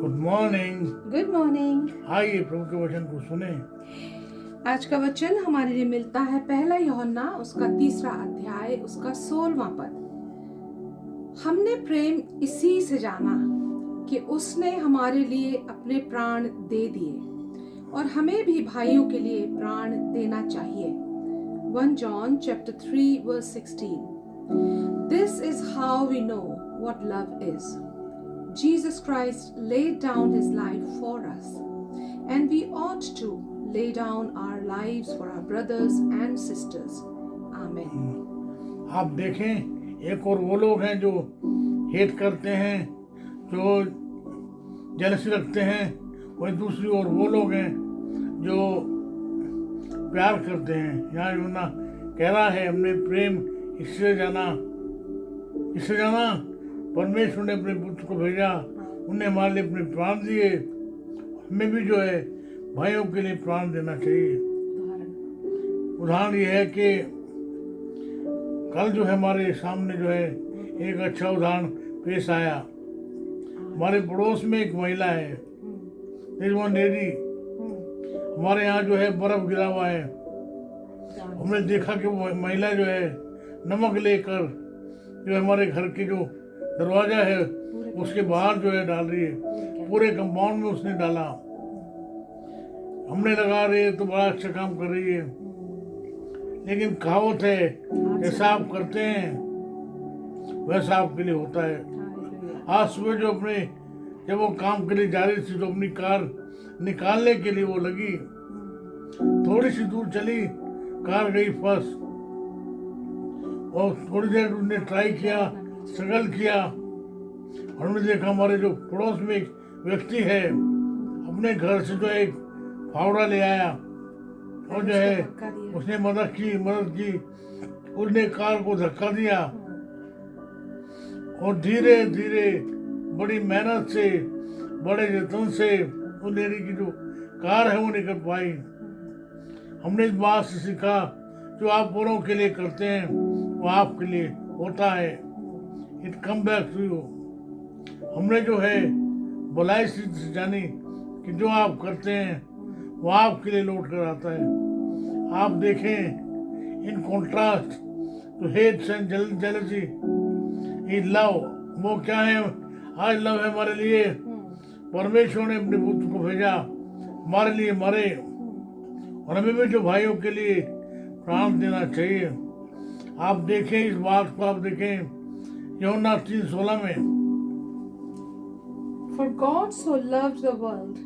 Good morning. Good morning. आइए प्रभु के वचन को सुने। आज का वचन हमारे लिए मिलता है पहला यूहन्ना उसका 3 अध्याय उसका 16वां पद। हमने प्रेम इसी से जाना कि उसने हमारे लिए अपने प्राण दे दिए और हमें भी भाइयों के लिए प्राण देना चाहिए। 1 John chapter 3 verse 16. This is how we know what love is. Jesus Christ laid down his life for us, and we ought to lay down our lives for our brothers and sisters. Amen. आप देखें, एक और वो लोग हैं जो hate करते हैं, जो जेलसी रखते हैं, वही दूसरी ओर वो लोग हैं जो प्यार करते हैं। यहाँ यूहन्ना कह रहा है हमने प्रेम इससे जाना परमेश्वर ने अपने पुत्र को भेजा, उन्हें हमारे लिए अपने प्राण दिए, हमें भी जो है भाइयों के लिए प्राण देना चाहिए। उदाहरण ये है कि कल जो है हमारे सामने जो है एक अच्छा उदाहरण पेश आया। हमारे पड़ोस में एक महिला है, लेडी, हमारे यहाँ जो है बर्फ गिरा हुआ है। हमने देखा कि वो महिला जो है नमक लेकर जो हमारे घर के जो दरवाजा है उसके बाहर जो है डाल रही है, पूरे कंपाउंड में उसने डाला। हमने लगा रही है तो बड़ा अच्छा काम कर रही है, लेकिन कहावत है जैसा आप करते हैं वैसा आपके लिए होता है। आज सुबह जब वो काम के लिए जा रही थी तो अपनी कार निकालने के लिए वो लगी, थोड़ी सी दूर चली, कार गई फंस, और थोड़ी देर उसने ट्राई किया, स्ट्रगल किया, और हमने देखा हमारे जो पड़ोस में एक व्यक्ति है अपने घर से जो एक फावड़ा ले आया और जो है उसने मदद की, उसने कार को धक्का दिया और धीरे धीरे बड़ी मेहनत से, बड़े यत्न से उस लेडी की जो कार है वो निकल पाई। हमने इस बात से सीखा जो आप औरों के लिए करते हैं वो आपके लिए होता है, it come back to you. हमने जो है भलाई से जानी कि जो आप करते हैं वो आपके लिए लौट कर आता है। आप देखें in contrast to hate and jealousy is love. वो क्या है? आज लव है हमारे लिए, परमेश्वर ने अपने पुत्र को भेजा, हमारे लिए मरे, और हमें भी जो भाइयों के लिए प्राण देना चाहिए। आप देखें इस बात को, आप देखें यूहन्ना 3:16 में, For God so loved the world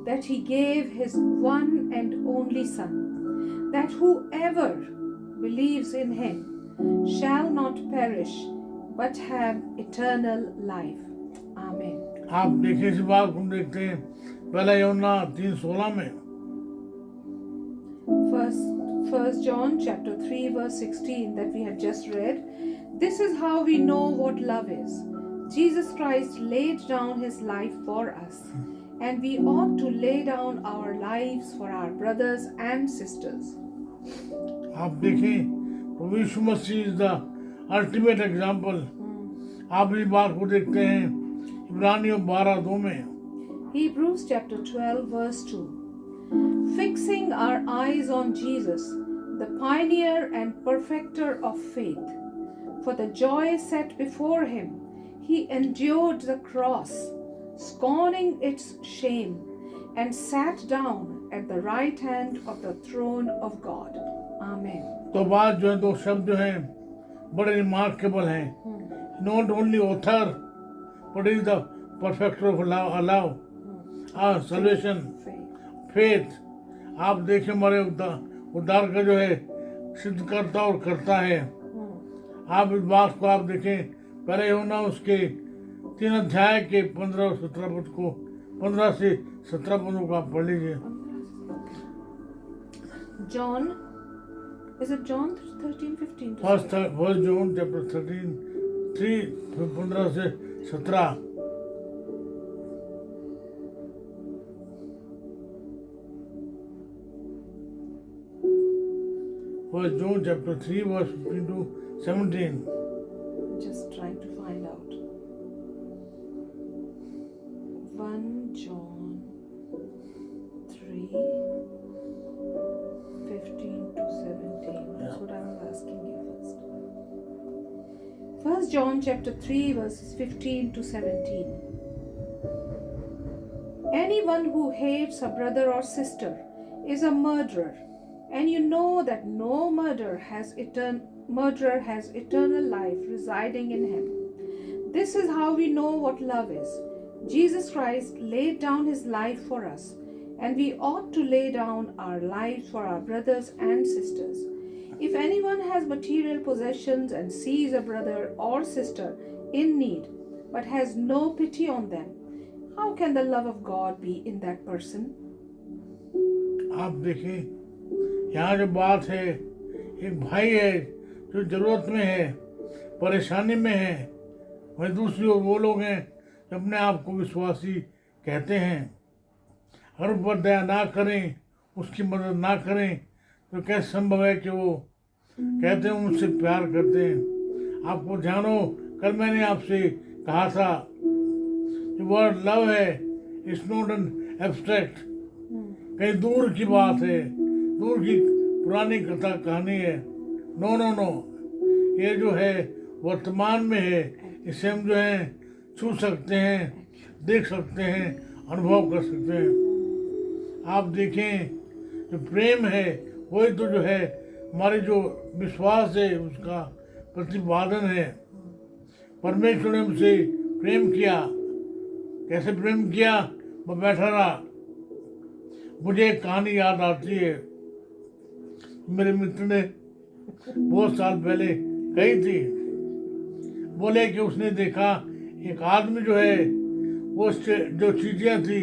that he gave his one and only Son, that whoever believes in him shall not perish but have eternal life. Amen. आप देखें इस बात को देखते हैं पहला यूहन्ना 3:16 में, First John chapter 3 verse 16 that we have just read. This is how we know what love is. Jesus Christ laid down his life for us, and we ought to lay down our lives for our brothers and sisters. आप देखें प्रभु यीशु मसीह is the ultimate example. आप इस बात को देखते हैं इब्रानियों 12:2 में, Hebrews chapter 12 verse 2. Fixing our eyes on Jesus, the pioneer and perfecter of faith, for the joy set before him, he endured the cross, scorning its shame, and sat down at the right hand of the throne of God. Amen. तो बात जो है दो शब्द जो हैं बड़े remarkable हैं। Not only author but is the परफेक्टर of love, salvation, faith. आप देखें हमारे उद्धार का जो है सिद्ध करता और करता है। आप इस बात को आप देखें पहले यूहन्ना उसके 3 अध्याय के 15 और 17 पद को, 15 से 17 पदों को आप पढ़ लीजिए। John, is it John 13:15? First John chapter 13 15 से 17। First John chapter 3 verse 15 to 17. Just trying to find out. 1 John 3, 15 to 17. That's what I was asking you first. 1 John chapter 3 verses 15 to 17. Anyone who hates a brother or sister is a murderer, and you know that no murderer has eternal life residing in him. This is how we know what love is. Jesus Christ laid down his life for us, and we ought to lay down our lives for our brothers and sisters. If anyone has material possessions and sees a brother or sister in need, but has no pity on them, how can the love of God be in that person? आप देखें, यहाँ जो बात है, एक भाई है जो जरूरत में है, परेशानी में है, वहीं दूसरी ओर वो लोग हैं जो अपने आप को विश्वासी कहते हैं। अगर उस पर दया ना करें, उसकी मदद ना करें, तो कैसे संभव है कि वो कहते हैं उनसे प्यार करते हैं। आपको जानो, कल मैंने आपसे कहा था कि वर्ड लव है, इट्स नॉट एन एब्स्ट्रैक्ट, कहीं दूर की बात है, दूर की पुरानी कथा कहानी है। नो नो नो, ये जो है वर्तमान में है, इसे हम जो है छू सकते हैं, देख सकते हैं, अनुभव कर सकते हैं। आप देखें, जो प्रेम है वही तो जो है हमारे जो विश्वास है उसका प्रतिपादन है। परमेश्वर ने हमसे प्रेम किया। कैसे प्रेम किया? मैं बैठा रहा, मुझे एक कहानी याद आती है। मेरे मित्र ने बहुत साल पहले कही थी। बोले कि उसने देखा एक आदमी जो है वो जो चीज़ें थी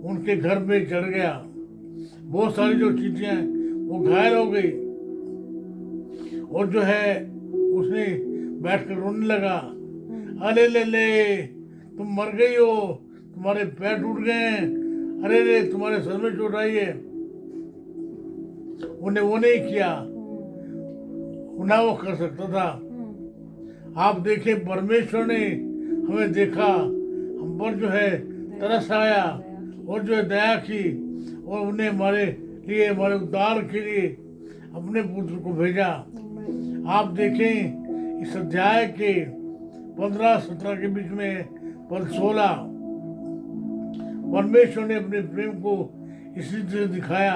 उनके घर में चढ़ गया। बहुत सारी जो चीज़ें वो घायल हो गई और जो है उसने बैठ कर रोने लगा, अरे ले तुम मर गई हो, तुम्हारे पैर टूट गए हैं, अरे रे तुम्हारे सर में चोट आई है। उन्हें वो नहीं किया, ना वो कर सकता था। आप देखें, परमेश्वर ने हमें देखा, हम पर जो है तरस आया और जो है दया की और उन्हें हमारे लिए, हमारे उद्धार के लिए अपने पुत्र को भेजा। आप देखें इस अध्याय के 15-17 के बीच में पद 16, परमेश्वर ने अपने प्रेम को इसी तरह दिखाया।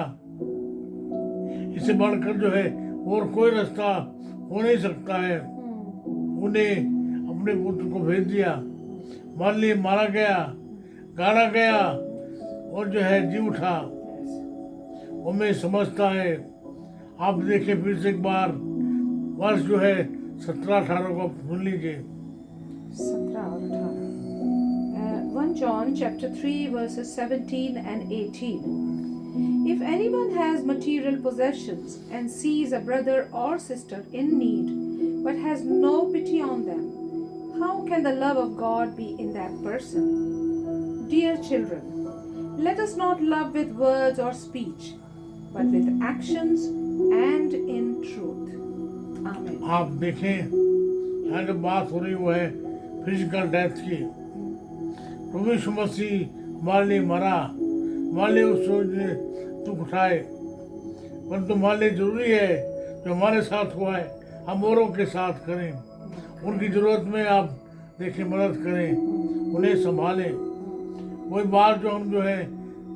इसे बढ़कर जो है और कोई रास्ता हो नहीं सकता है। उन्हें अपने पुत्र को भेज दिया, हमारे लिए मारा गया, गाड़ा गया और जो है जी उठा। वो मैं समझता है। आप देखें फिर से एक बार वर्ष जो है 17-18 को सुन लीजिए। 17 और 18. 1 John chapter 3 verses 17 and 18. If anyone has material possessions and sees a brother or sister in need but has no pity on them, how can the love of God be in that person? Dear children, let us not love with words or speech, but with actions and in truth. Amen. आप देखें, यहाँ जो बात हो रही वो है physical death की। प्रभु यीशु मसीह हमारे लिए मरा, हमारे लिए उस ने दुख उठाए, परंतु हमारे लिए जरूरी है जो हमारे साथ हुआ है हम औरों के साथ करें। उनकी ज़रूरत में आप देखें, मदद करें, उन्हें संभालें। वही बात जो हम जो है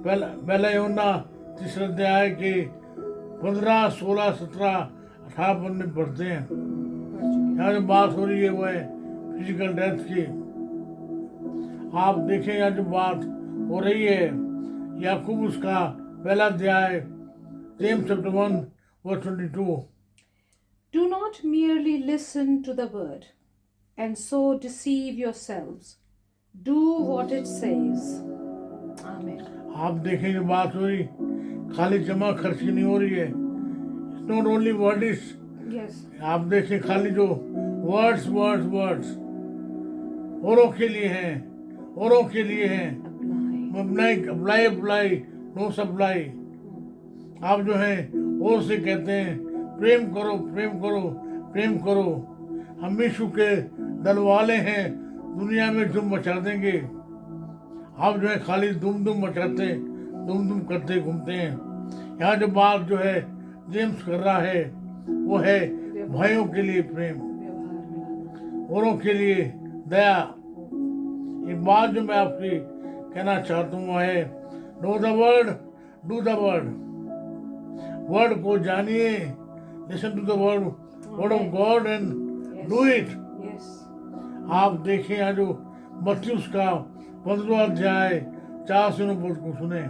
पहला यूहन्ना 3 अध्याय के 15, 16, 17, 18 पद में पढ़ते हैं। यहाँ जो बात हो रही है वो है फिजिकल डेथ की। आप देखें, यहाँ जो बात हो रही है याकूब उसका पहला अध्याय, James chapter 1 verse 22। Do not merely listen to the word and so deceive yourselves. Do what it says. Amen. आप देखें, जो बात हो रही खाली जमा खर्ची नहीं हो रही है। It's not only wordish. Yes. आप देखें, खाली जो वर्ड्स वर्ड्स वर्ड्स औरों के लिए हैं, औरों के लिए हैं। Apply. Apply no supply. आप जो हैं और से कहते हैं प्रेम करो, प्रेम करो, प्रेम करो। हम यीशु के दल वाले हैं, दुनिया में धूम मचा देंगे। आप जो है खाली दुम दुम मचाते, दुम दुम करते घूमते हैं। यहाँ जो बात जो है जेम्स कर रहा है वो है भाइयों के लिए प्रेम, औरों के लिए दया। एक बात जो मैं आपकी कहना चाहता हूँ है know the word, do the word. Word को जानिए, listen to the word of God and do it. Yes. आप देखें यहाँ जो मत्यूस का 15वां अध्याय 4 से 9 पद को सुने।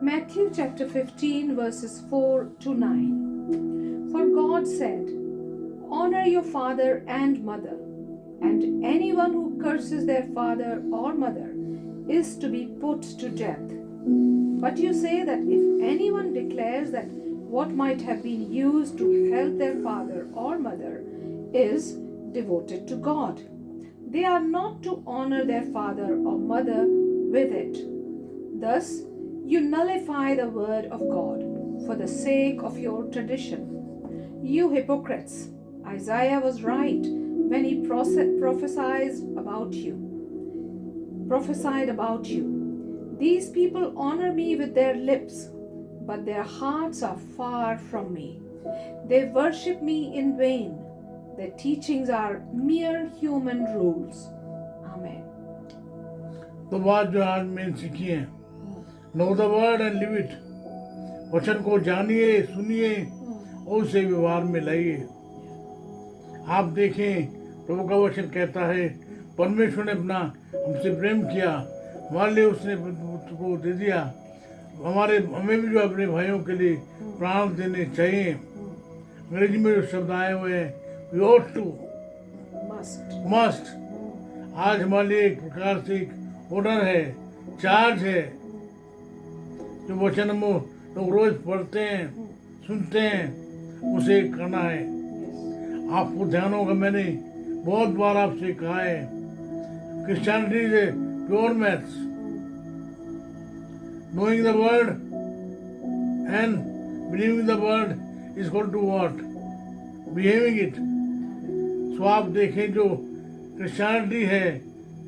Matthew chapter 15 verses 4 to 9. For God said, honor your father and mother, and anyone who curses their father or mother is to be put to death. But you say that if anyone declares that what might have been used to help their father or mother is devoted to God, they are not to honor their father or mother with it. Thus, you nullify the word of God for the sake of your tradition. You hypocrites, Isaiah was right when he prophesied about you. These people honor me with their lips, but their hearts are far from me. They worship me in vain. Their teachings are mere human rules. Amen. तो बात जो आज मैंने सीखी है, know the word and live it. वचन को जानिए, सुनिए और उसे व्यवहार में लाइए। आप देखें प्रभु का वचन कहता है परमेश्वर ने अपना हमसे प्रेम किया, हमारे लिए उसने पुत्र को दे दिया। हमें भी जो अपने भाइयों के लिए प्राण देने चाहिए। अंग्रेजी में जो शब्द आए हुए हैं वी ought to, must। आज हमारे लिए एक प्रकार से एक ऑर्डर है, चार्ज है। जो वचन हम लोग रोज पढ़ते हैं, सुनते हैं, उसे करना है। आपको ध्यान होगा मैंने बहुत बार आपसे कहा है Christianity is a pure maths. Knowing the word and believing the word is equal to what? Behaving it. So आप देखें जो क्रिश्चियनिटी है,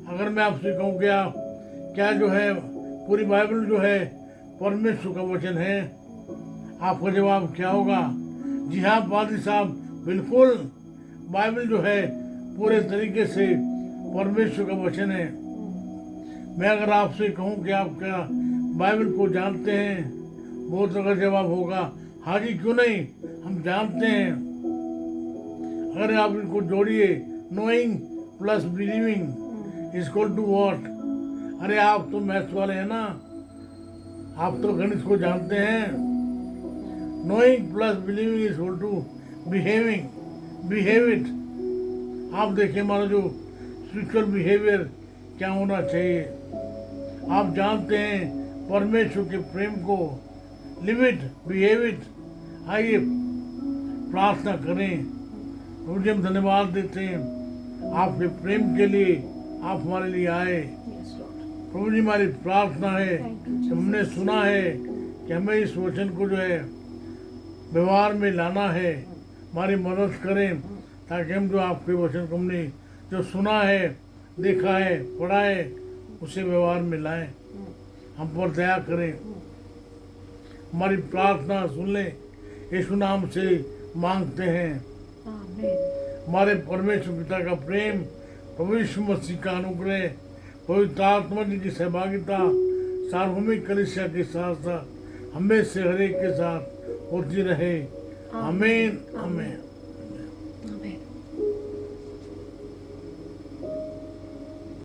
अगर मैं आपसे कहूँ क्या जो है पूरी बाइबल जो है परमेश्वर का वचन है, आपका जवाब क्या होगा? जी हाँ पादरी साहब, बिल्कुल बाइबल जो है पूरे तरीके से परमेश्वर का वचन है। मैं अगर आपसे कहूँ कि आप क्या बाइबल को जानते हैं, बहुत अगर जवाब होगा हाँ जी, क्यों नहीं, हम जानते हैं। अगर आप इनको जोड़िए, knowing plus believing is equal to what? अरे आप तो मैथ्स वाले हैं ना, आप तो गणित को जानते हैं। Knowing plus believing is equal to behaving, behave it. आप देखिए हमारा जो स्पिरिचुअल बिहेवियर क्या होना चाहिए। आप जानते हैं परमेश्वर के प्रेम को, लिव इट, बिहेव इट। आइए प्रार्थना करें। मुझे हम धन्यवाद देते हैं आपके प्रेम के लिए, आप हमारे लिए आए। प्रभु जी, हमारी प्रार्थना है कि हमने सुना है कि हमें इस वचन को जो है व्यवहार में लाना है। हमारी मदद करें ताकि हम जो आपके वचन को हमने जो सुना है, देखा है, पढ़ा है, उसे व्यवहार में लाएं। हम पर दया करें, हमारी प्रार्थना सुन लें। यीशु नाम से मांगते हैं। हमारे परमेश्वर पिता का प्रेम, प्रभु यीशु मसीह का अनुग्रह, पवित्र आत्मा जी की सहभागिता सार्वभौमिक कलीसिया के साथ साथ हमें से हरेक के साथ होती रहे। आमीन, आमीन।